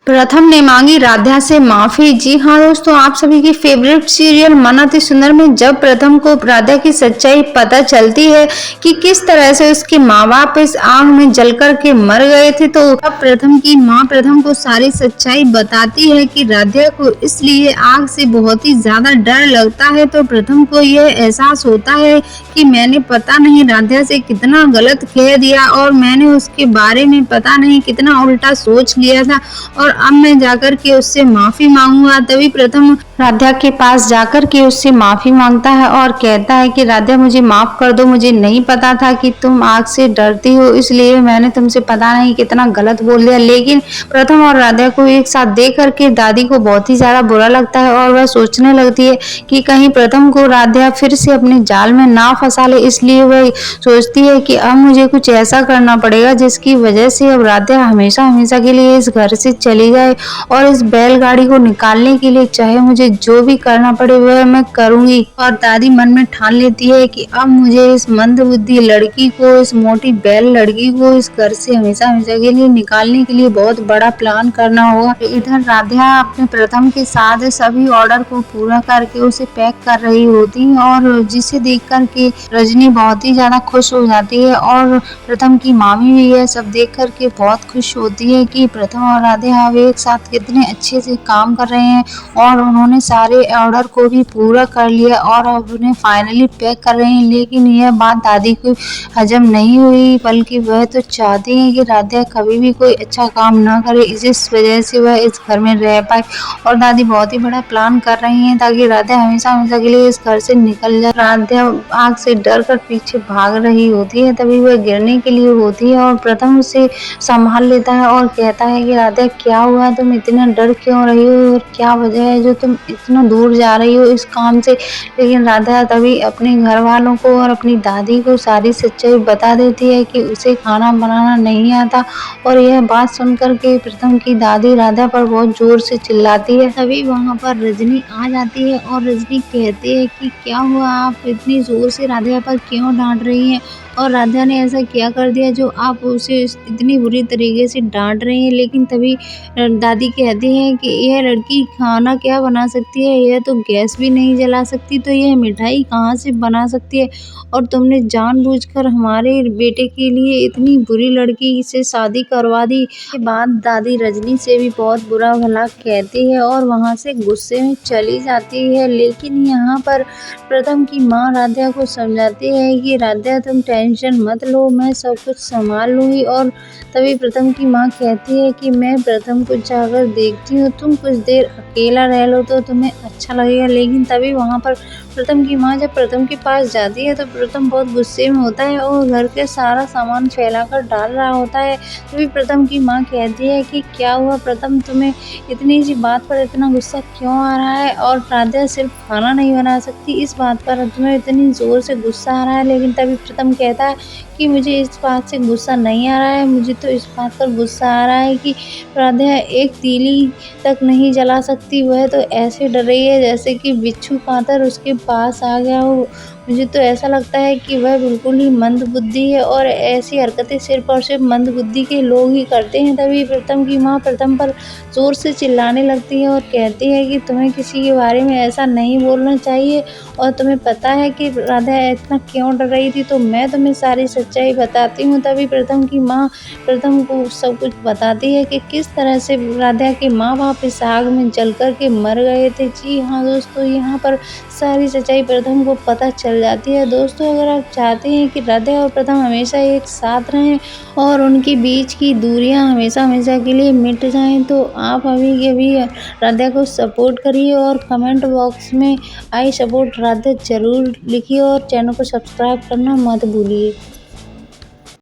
प्रथम ने मांगी राध्या से माफी। जी हाँ दोस्तों, आप सभी की फेवरेट सीरियल मन अति सुंदर में जब प्रथम को राध्या की सच्चाई पता चलती है कि किस तरह से उसके माँ बाप इस आग में जलकर के मर गए थे, तो अब प्रथम की माँ प्रथम को सारी सच्चाई बताती है कि राध्या को इसलिए आग से बहुत ही ज्यादा डर लगता है। तो प्रथम को यह एहसास होता है कि मैंने पता नहीं राध्या से कितना गलत कह दिया और मैंने उसके बारे में पता नहीं कितना उल्टा सोच लिया था, और अब मैं जाकर के उससे माफी मांगूंगा। तभी प्रथम राध्या के पास जाकर के उससे माफी मांगता है और कहता है कि राध्या मुझे माफ कर दो, मुझे नहीं पता था कि तुम आग से डरती हो, इसलिए मैंने तुमसे पता नहीं कितना गलत बोल दिया। लेकिन प्रथम और राध्या को एक साथ देख करके दादी को बहुत ही ज्यादा बुरा लगता है और वह सोचने लगती है कि कहीं प्रथम को राध्या फिर से अपने जाल में ना फंसा ले। इसलिए वह सोचती है कि अब मुझे कुछ ऐसा करना पड़ेगा जिसकी वजह से अब राध्या हमेशा हमेशा के लिए इस घर से चली जाए, और इस बैलगाड़ी को निकालने के लिए चाहे मुझे जो भी करना पड़े वह मैं करूंगी। और दादी मन में ठान लेती है कि अब मुझे इस मंदबुद्धि लड़की को, इस मोटी बैल लड़की को इस घर से हमेशा हमेशा के लिए निकालने के लिए बहुत बड़ा प्लान करना होगा। इधर राध्या अपने प्रथम के साथ सभी ऑर्डर को पूरा करके उसे पैक कर रही होती है, और जिसे देख करके रजनी बहुत ही ज्यादा खुश हो जाती है, और प्रथम की मामी भी यह सब देख करके बहुत खुश होती है कि प्रथम और राध्या अब एक साथ कितने अच्छे से काम कर रहे हैं, और उन्होंने सारे ऑर्डर को भी पूरा कर लिया और अब उन्हें फाइनली पैक कर रहे हैं। लेकिन यह बात दादी को हजम नहीं हुई, बल्कि वह तो चाहती है कि राध्या कभी भी कोई अच्छा काम ना करे, इस वजह से वह इस घर में रह पाए। और दादी बहुत ही बड़ा प्लान कर रही हैं ताकि राध्या हमेशा हमेशा के लिए इस घर से निकल जाए। राध्या आग से डर कर पीछे भाग रही होती है, तभी वह गिरने के लिए होती है और प्रथम उसे संभाल लेता है और कहता है कि राध्या क्या हुआ, तुम इतना डर क्यों रही हो और क्या वजह है जो तुम इतना दूर जा रही हो इस काम से। लेकिन राध्या तभी अपने घर वालों को और अपनी दादी को सारी सच्चाई बता देती है कि उसे खाना बनाना नहीं आता, और यह बात सुनकर के प्रथम की दादी राध्या पर बहुत जोर से चिल्लाती है। तभी वहाँ पर रजनी आ जाती है और रजनी कहती है कि क्या हुआ, आप इतनी जोर से राध्या पर क्यों डांट रही हैं, और राध्या ने ऐसा क्या कर दिया जो आप उसे इतनी बुरी तरीके से डांट रही हैं। लेकिन तभी दादी कहती हैं कि यह लड़की खाना क्या बना सकती है, यह तो गैस भी नहीं जला सकती, तो यह मिठाई कहाँ से बना सकती है, और तुमने जानबूझकर हमारे बेटे के लिए इतनी बुरी लड़की से शादी करवा दी। के बाद दादी रजनी से भी बहुत बुरा भला कहती है और वहाँ से गुस्से में चली जाती है। लेकिन यहाँ पर प्रथम की माँ राध्या को समझाती है कि राध्या तुम टेंशन मत लो, मैं सब कुछ संभाल लूंगी। और तभी प्रथम की माँ कहती है कि मैं प्रथम को जाकर देखती हूँ, तुम कुछ देर अकेला रह लो तो तुम्हें अच्छा लगेगा। लेकिन तभी वहाँ पर प्रथम की माँ जब प्रथम के पास जाती है तो प्रथम बहुत गुस्से में होता है और घर के सारा सामान फैलाकर डाल रहा होता है। तभी प्रथम की माँ कहती है कि क्या हुआ प्रथम, तुम्हें इतनी सी बात पर इतना गुस्सा क्यों आ रहा है, और राध्या सिर्फ खाना नहीं बना सकती इस बात पर तुम्हें इतनी जोर से गुस्सा आ रहा है। लेकिन तभी प्रथम कहता है कि मुझे इस बात से गुस्सा नहीं आ रहा है, मुझे तो इस बात पर गुस्सा आ रहा है कि राध्या एक तीली तक नहीं जला सकती, वह तो ऐसे डर रही है जैसे कि बिच्छू कांतर उसके पास आ गया हो। मुझे तो ऐसा लगता है कि वह बिल्कुल ही मंदबुद्धि है और ऐसी हरकतें सिर्फ और सिर्फ मंदबुद्धि के लोग ही करते हैं। तभी प्रथम की माँ प्रथम पर जोर से चिल्लाने लगती है और कहती है कि तुम्हें किसी के बारे में ऐसा नहीं बोलना चाहिए, और तुम्हें पता है कि राधा इतना क्यों डर रही थी, तो मैं तुम्हें सारी सच्चाई बताती हूँ। तभी प्रथम की माँ प्रथम को सब कुछ बताती है कि किस तरह से राधा के माँ बाप इस आग में जल कर के मर गए थे। जी हाँ दोस्तों, यहाँ पर सारी सच्चाई प्रथम को पता चल जाती है। दोस्तों, अगर आप चाहते हैं कि राधा और प्रथम हमेशा एक साथ रहें और उनके बीच की दूरियां हमेशा हमेशा के लिए मिट जाएं, तो आप अभी के अभी राधा को सपोर्ट करिए और कमेंट बॉक्स में आई सपोर्ट राधा जरूर लिखिए और चैनल को सब्सक्राइब करना मत भूलिए।